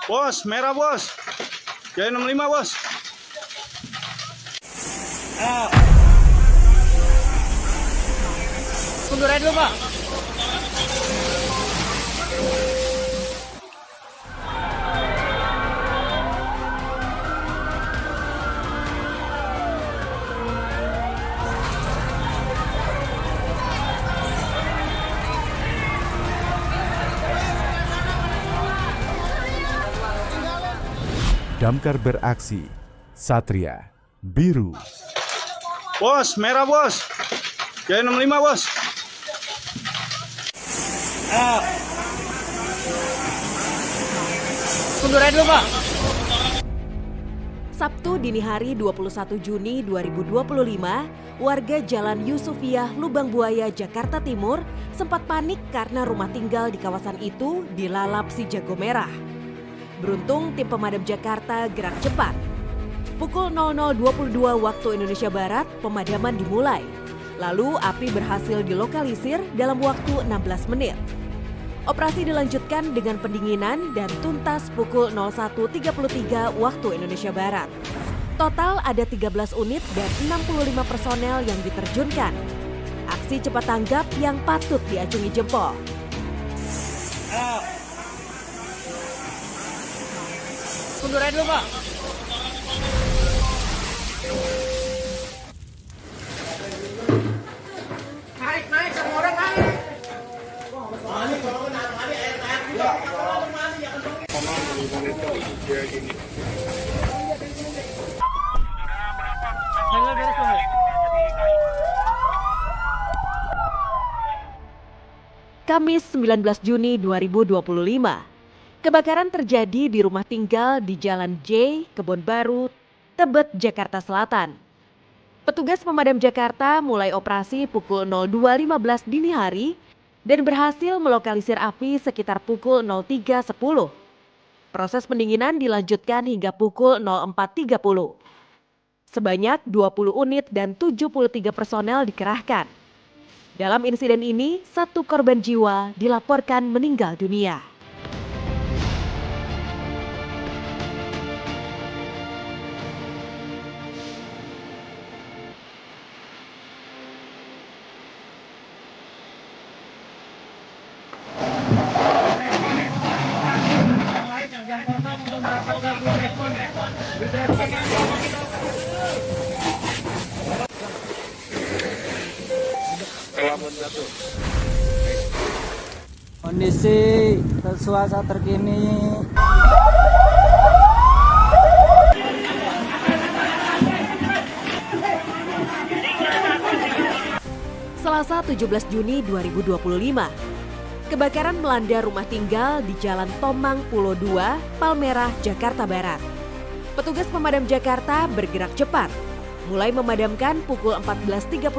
Bos, merah bos. Jaya 65 bos. Mundur aja dulu, Pak. Damkar beraksi, Satria, biru. Bos, merah bos. Jaya 65 bos. Mundur aja dulu, Pak. Sabtu dini hari 21 Juni 2025, warga Jalan Yusufiah, Lubang Buaya, Jakarta Timur sempat panik karena rumah tinggal di kawasan itu dilalap si jago merah. Beruntung tim pemadam Jakarta gerak cepat. Pukul 00.22 waktu Indonesia Barat, pemadaman dimulai. Lalu api berhasil dilokalisir dalam waktu 16 menit. Operasi dilanjutkan dengan pendinginan dan tuntas pukul 01.33 waktu Indonesia Barat. Total ada 13 unit dan 65 personel yang diterjunkan. Aksi cepat tanggap yang patut diacungi jempol. Mundur aja dulu, Pak. Naik, semua orang naik. Kamis 19 Juni 2025. Kebakaran terjadi di rumah tinggal di Jalan J, Kebon Baru, Tebet, Jakarta Selatan. Petugas pemadam Jakarta mulai operasi pukul 02.15 dini hari dan berhasil melokalisir api sekitar pukul 03.10. Proses pendinginan dilanjutkan hingga pukul 04.30. Sebanyak 20 unit dan 73 personel dikerahkan. Dalam insiden ini, 1 korban jiwa dilaporkan meninggal dunia. Kondisi cuaca terkini Selasa 17 Juni 2025. Kebakaran melanda rumah tinggal di Jalan Tomang Pulo 2, Palmerah, Jakarta Barat. Petugas pemadam Jakarta bergerak cepat, mulai memadamkan pukul 14.31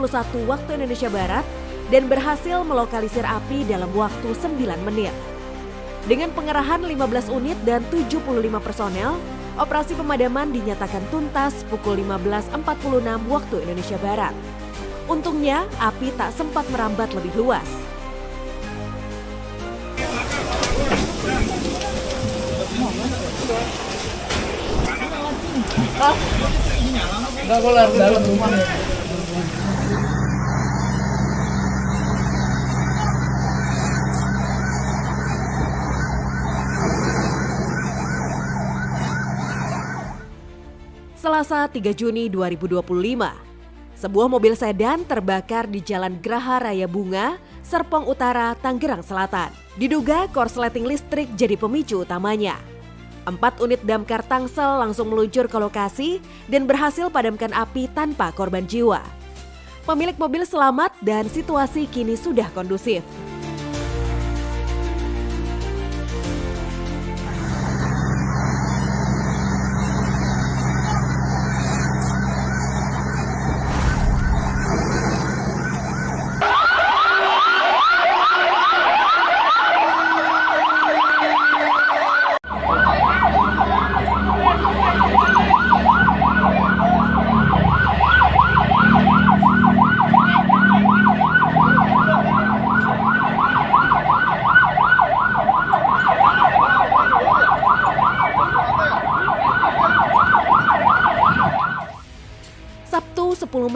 waktu Indonesia Barat dan berhasil melokalisir api dalam waktu 9 menit. Dengan pengerahan 15 unit dan 75 personel, operasi pemadaman dinyatakan tuntas pukul 15.46 waktu Indonesia Barat. Untungnya, api tak sempat merambat lebih luas. nggak boleh dalam rumah ya. Selasa 3 Juni 2025, sebuah mobil sedan terbakar di Jalan Graha Raya Bunga, Serpong Utara, Tangerang Selatan. Diduga korsleting listrik jadi pemicu utamanya. 4 unit damkar Tangsel langsung meluncur ke lokasi dan berhasil padamkan api tanpa korban jiwa. Pemilik mobil selamat dan situasi kini sudah kondusif.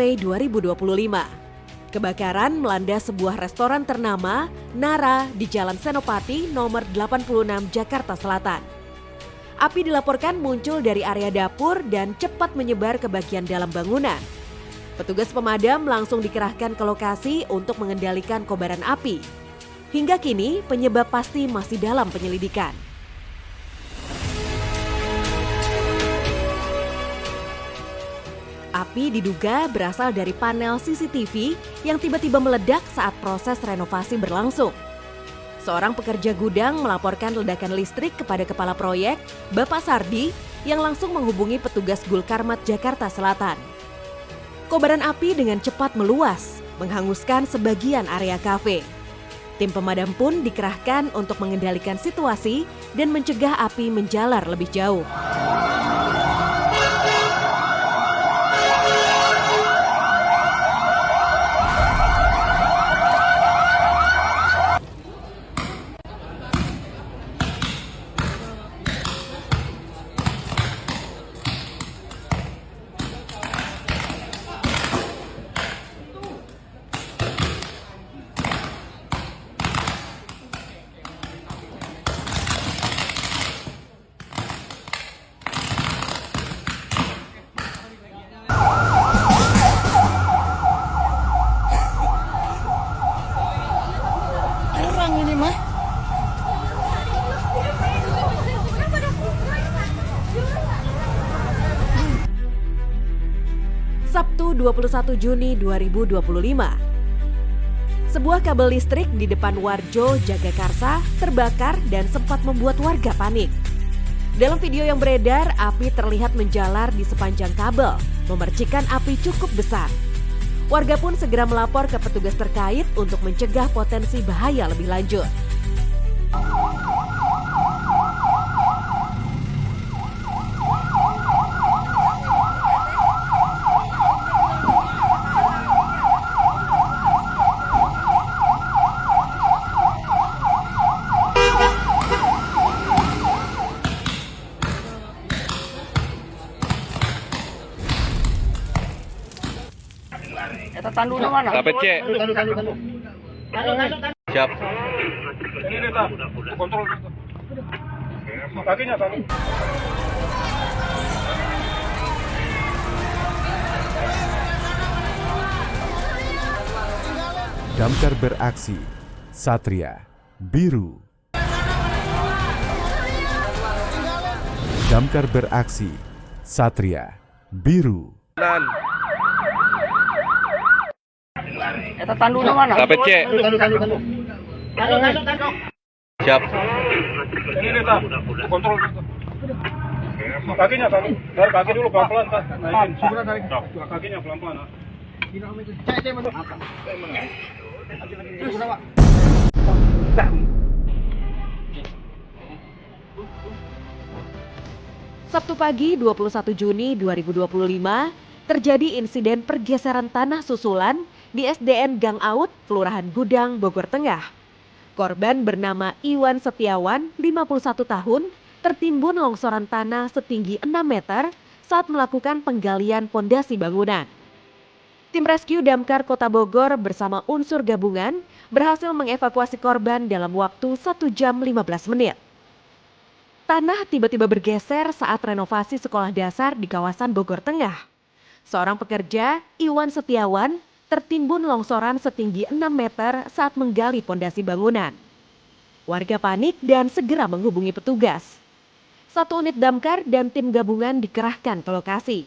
Februari 2025. Kebakaran melanda sebuah restoran ternama, Nara, di Jalan Senopati nomor 86 Jakarta Selatan. Api dilaporkan muncul dari area dapur dan cepat menyebar ke bagian dalam bangunan. Petugas pemadam langsung dikerahkan ke lokasi untuk mengendalikan kobaran api. Hingga kini penyebab pasti masih dalam penyelidikan. Api diduga berasal dari panel CCTV yang tiba-tiba meledak saat proses renovasi berlangsung. Seorang pekerja gudang melaporkan ledakan listrik kepada kepala proyek, Bapak Sardi, yang langsung menghubungi petugas Gulkarmat Jakarta Selatan. Kobaran api dengan cepat meluas, menghanguskan sebagian area kafe. Tim pemadam pun dikerahkan untuk mengendalikan situasi dan mencegah api menjalar lebih jauh. Sabtu 21 Juni 2025. Sebuah kabel listrik di depan Warjo Jagakarsa terbakar dan sempat membuat warga panik. Dalam video yang beredar, api terlihat menjalar di sepanjang kabel, memercikan api cukup besar. Warga pun segera melapor ke petugas terkait untuk mencegah potensi bahaya lebih lanjut. Eta tandunya mana? Rapet C. Siap. Ini kita kontrol kakinya kaki. Damkar beraksi, Satria Biru. Damkar beraksi, Satria Biru. Eta tandunya mana? Rapet C. Siap. Ini kita kontrol kakinya kaki. Dari kaki dulu pelan-pelan kan. Naikin. Kakinya pelan-pelan. Sabtu pagi 21 Juni 2025 terjadi insiden pergeseran tanah susulan di SDN Gang Aut, Kelurahan Gudang, Bogor Tengah. Korban bernama Iwan Setiawan, 51 tahun, tertimbun longsoran tanah setinggi 6 meter saat melakukan penggalian pondasi bangunan. Tim rescue Damkar Kota Bogor bersama unsur gabungan berhasil mengevakuasi korban dalam waktu 1 jam 15 menit. Tanah tiba-tiba bergeser saat renovasi sekolah dasar di kawasan Bogor Tengah. Seorang pekerja, Iwan Setiawan, tertimbun longsoran setinggi 6 meter saat menggali pondasi bangunan. Warga panik dan segera menghubungi petugas. 1 unit damkar dan tim gabungan dikerahkan ke lokasi.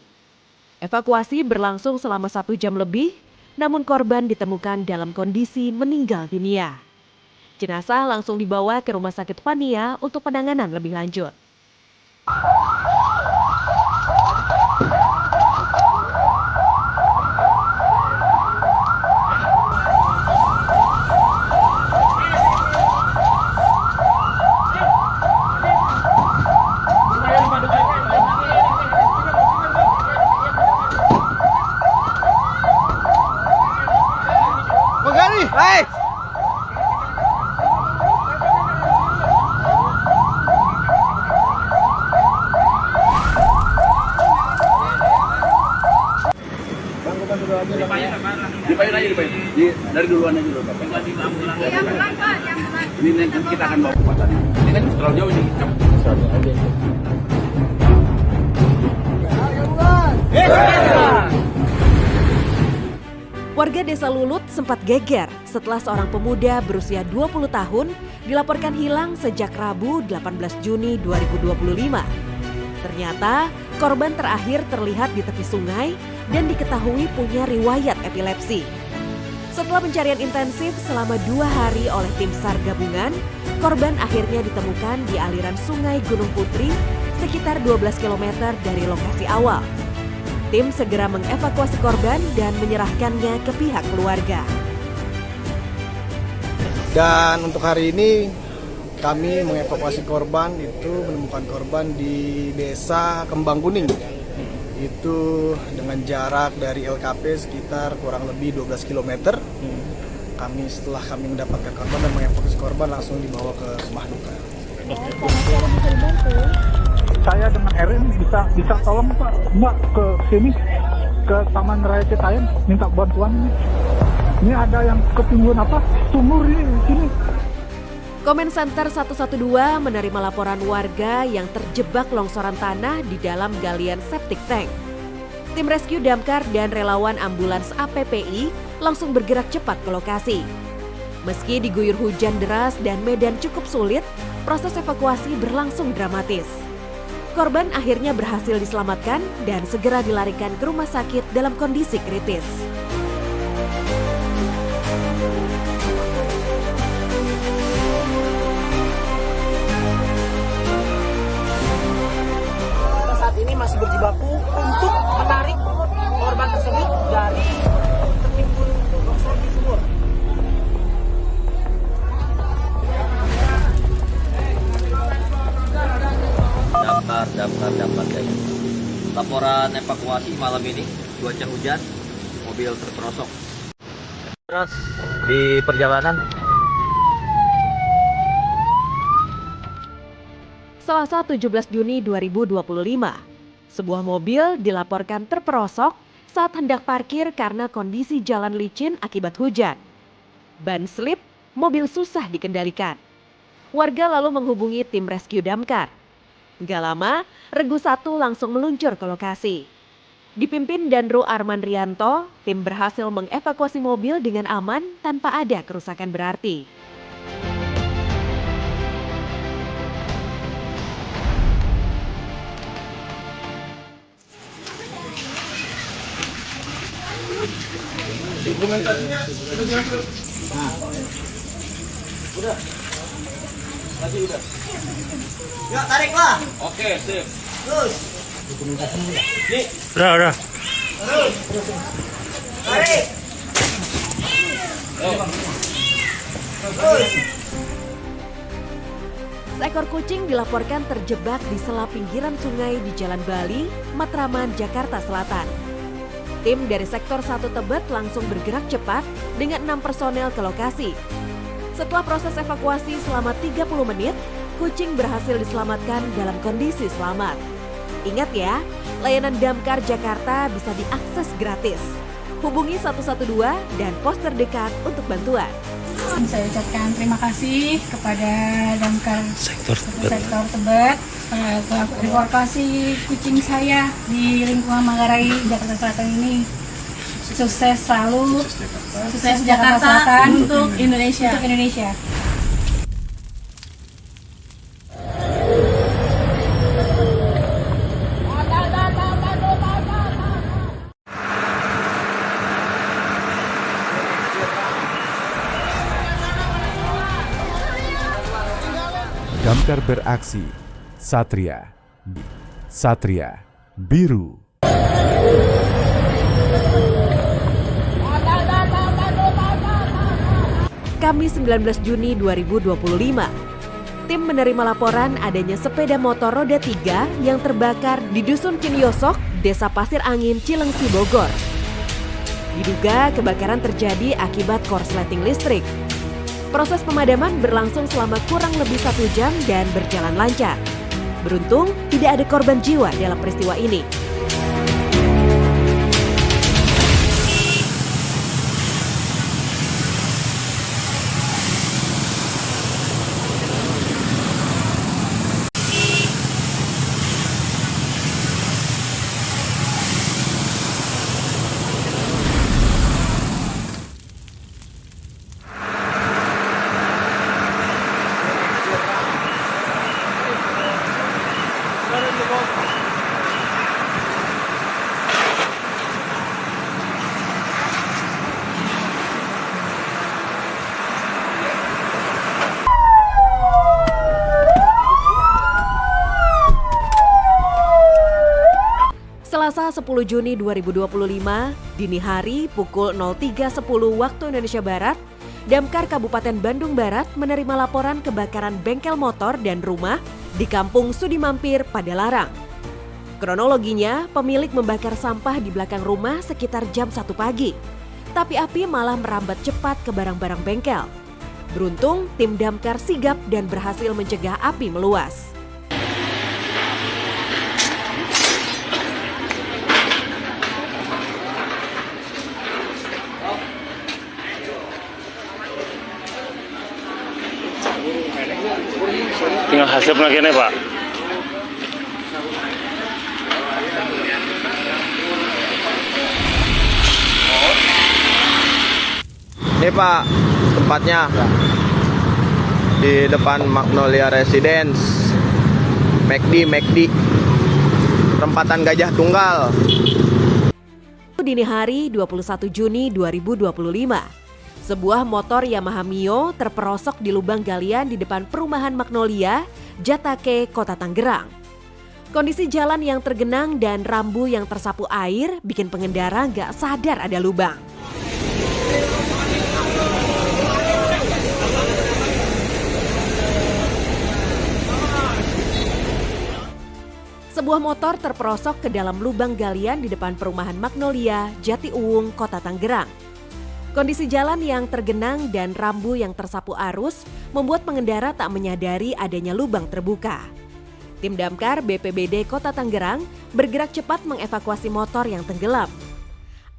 Evakuasi berlangsung selama 1 jam lebih, namun korban ditemukan dalam kondisi meninggal dunia. Jenazah langsung dibawa ke Rumah Sakit Pania untuk penanganan lebih lanjut. Dari duluan aja dulu, Pak. Ini nanti kita akan bawa ke tadi. Ini kan terlalu jauh ini. Warga Desa Lulut sempat geger setelah seorang pemuda berusia 20 tahun dilaporkan hilang sejak Rabu 18 Juni 2025. Ternyata korban terakhir terlihat di tepi sungai dan diketahui punya riwayat epilepsi. Setelah pencarian intensif selama 2 hari oleh tim SAR gabungan, korban akhirnya ditemukan di aliran sungai Gunung Putri sekitar 12 km dari lokasi awal. Tim segera mengevakuasi korban dan menyerahkannya ke pihak keluarga. Dan untuk hari ini kami mengevakuasi korban itu menemukan korban di Desa Kembang Kuning. Itu dengan jarak dari LKP sekitar kurang lebih 12 km. Setelah kami mendapatkan korban dan mengevakuasi korban langsung dibawa ke rumah duka. Saya dengan Erin bisa tolong Pak, Mbak ke sini ke Taman Raya Citaiem minta bantuan ini. Ini ada yang ketimbun sumur ini sini. Komen Center 112 menerima laporan warga yang terjebak longsoran tanah di dalam galian septic tank. Tim rescue damkar dan relawan ambulans APPI langsung bergerak cepat ke lokasi. Meski diguyur hujan deras dan medan cukup sulit, proses evakuasi berlangsung dramatis. Korban akhirnya berhasil diselamatkan dan segera dilarikan ke rumah sakit dalam kondisi kritis. Saat ini masih berjibaku untuk menarik korban tersebut dari tertimbun longsor di sumur. Damkar guys. Laporan evakuasi malam ini, cuaca hujan, mobil terperosok. Terus di perjalanan. Selasa 17 Juni 2025, sebuah mobil dilaporkan terperosok saat hendak parkir karena kondisi jalan licin akibat hujan. Ban slip, mobil susah dikendalikan. Warga lalu menghubungi tim rescue damkar. Gak lama, Regu 1 langsung meluncur ke lokasi. Dipimpin Danru Arman Rianto, tim berhasil mengevakuasi mobil dengan aman tanpa ada kerusakan berarti. Ya, tariklah. Oke, sip. Terus. Udah. Terus. Tarik. Terus. Seekor kucing dilaporkan terjebak di sela pinggiran sungai di Jalan Bali, Matraman, Jakarta Selatan. Tim dari Sektor 1 Tebet langsung bergerak cepat dengan 6 personel ke lokasi. Setelah proses evakuasi selama 30 menit, kucing berhasil diselamatkan dalam kondisi selamat. Ingat ya, layanan damkar Jakarta bisa diakses gratis. Hubungi 112 dan pos terdekat untuk bantuan. Saya ucapkan terima kasih kepada damkar Sektor Tebet telah evakuasi kucing saya di lingkungan Manggarai, Jakarta Selatan ini. Sukses selalu, sukses Jakarta Selatan untuk Indonesia. Damkar beraksi, Satria Biru. Kamis 19 Juni 2025, tim menerima laporan adanya sepeda motor roda 3 yang terbakar di Dusun Ciniosok, Desa Pasir Angin, Cilengsi, Bogor. Diduga kebakaran terjadi akibat korsleting listrik. Proses pemadaman berlangsung selama kurang lebih 1 jam dan berjalan lancar. Beruntung tidak ada korban jiwa dalam peristiwa ini. Selasa 10 Juni 2025, dini hari pukul 03.10 waktu Indonesia Barat, Damkar Kabupaten Bandung Barat menerima laporan kebakaran bengkel motor dan rumah di Kampung Sudimampir, Padalarang. Kronologinya, pemilik membakar sampah di belakang rumah sekitar jam 1 pagi. Tapi api malah merambat cepat ke barang-barang bengkel. Beruntung, tim damkar sigap dan berhasil mencegah api meluas. Tinggal hasil pengakiannya, Pak. Ini Pak, tempatnya di depan Magnolia Residence, McD, perempatan Gajah Tunggal. Dini hari 21 Juni 2025, sebuah motor Yamaha Mio terperosok di lubang galian di depan perumahan Magnolia, Jatake, Kota Tangerang. Kondisi jalan yang tergenang dan rambu yang tersapu air bikin pengendara nggak sadar ada lubang. Sebuah motor terperosok ke dalam lubang galian di depan perumahan Magnolia, Jatiuwung, Kota Tangerang. Kondisi jalan yang tergenang dan rambu yang tersapu arus membuat pengendara tak menyadari adanya lubang terbuka. Tim damkar BPBD Kota Tangerang bergerak cepat mengevakuasi motor yang tenggelam.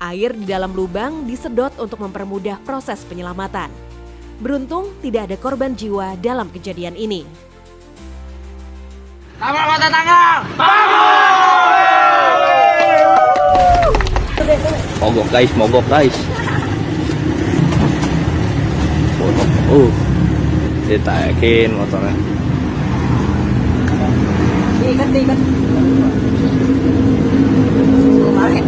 Air di dalam lubang disedot untuk mempermudah proses penyelamatan. Beruntung tidak ada korban jiwa dalam kejadian ini. Kabar Kota Tangerang! Mogok guys. Ditaekin motornya. Ikat. Balik.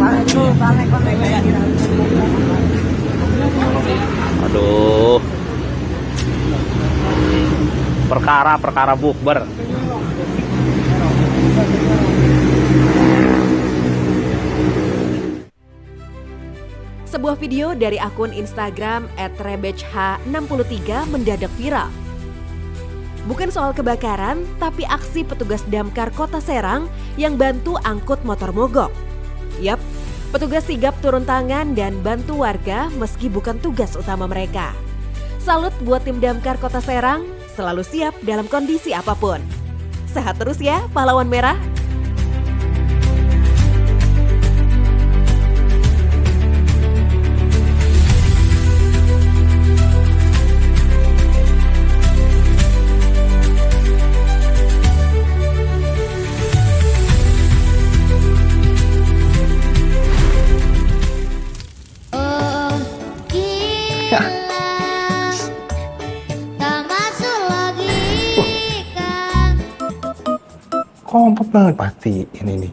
Aduh. Perkara bukber. Sebuah video dari akun Instagram @rebech63 mendadak viral. Bukan soal kebakaran, tapi aksi petugas damkar Kota Serang yang bantu angkut motor mogok. Yap, petugas sigap turun tangan dan bantu warga meski bukan tugas utama mereka. Salut buat tim damkar Kota Serang, selalu siap dalam kondisi apapun. Sehat terus ya, pahlawan merah. Kompak banget pasti ini nih.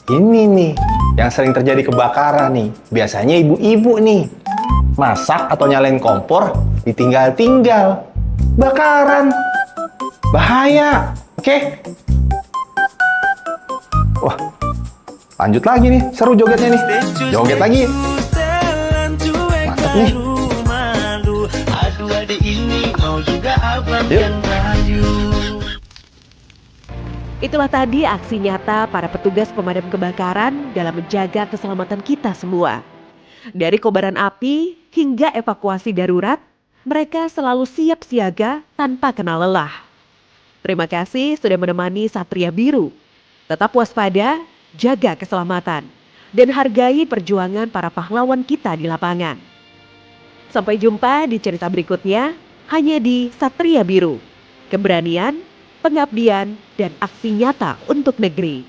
Ini nih yang sering terjadi kebakaran nih. Biasanya ibu-ibu nih masak atau nyalain kompor ditinggal-tinggal. Bakaran. Bahaya. Oke? Wah. Lanjut lagi nih, seru jogetnya nih. Joget lagi. Mantap nih. Yuk. Itulah tadi aksi nyata para petugas pemadam kebakaran dalam menjaga keselamatan kita semua. Dari kobaran api hingga evakuasi darurat, mereka selalu siap siaga tanpa kenal lelah. Terima kasih sudah menemani Satria Biru. Tetap waspada, jaga keselamatan, dan hargai perjuangan para pahlawan kita di lapangan. Sampai jumpa di cerita berikutnya, hanya di Satria Biru. Keberanian, pengabdian, dan aksi nyata untuk negeri.